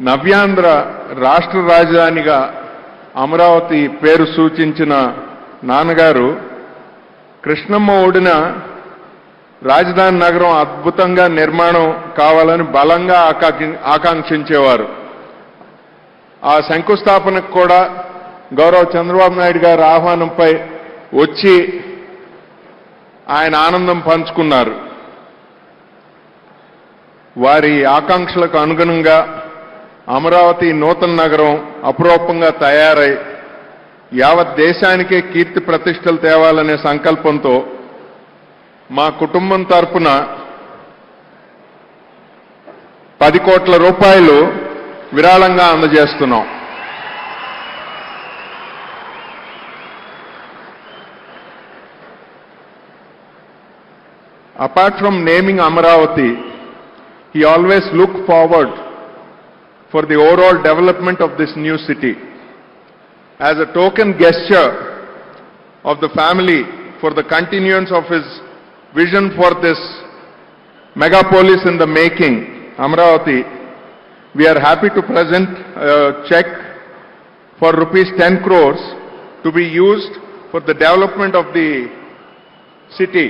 నవ్యాంధ్ర రాష్ట్ర రాజధానిగా అమరావతి పేరు సూచించిన నాన్నగారు కృష్ణమ్మ ఒడిన రాజధాని నగరం అద్భుతంగా నిర్మాణం కావాలని బలంగా ఆకాంక్షించేవారు. ఆ శంకుస్థాపనకు కూడా గౌరవ చంద్రబాబు నాయుడు గారి ఆహ్వానంపై వచ్చి ఆయన ఆనందం పంచుకున్నారు. వారి ఆకాంక్షలకు అనుగుణంగా అమరావతి నూతన నగరం అపురూపంగా తయారై యావత్ దేశానికే కీర్తి ప్రతిష్టలు తేవాలనే సంకల్పంతో మా కుటుంబం తరపున 10 కోట్ల రూపాయలు విరాళంగా అందజేస్తున్నాం. Apart from naming Amaravati, he always looked forward for the overall development of this new city. As a token gesture of the family for the continuance of his vision for this megapolis in the making, Amaravati, we are happy to present a check for rupees 10 crores to be used for the development of the city.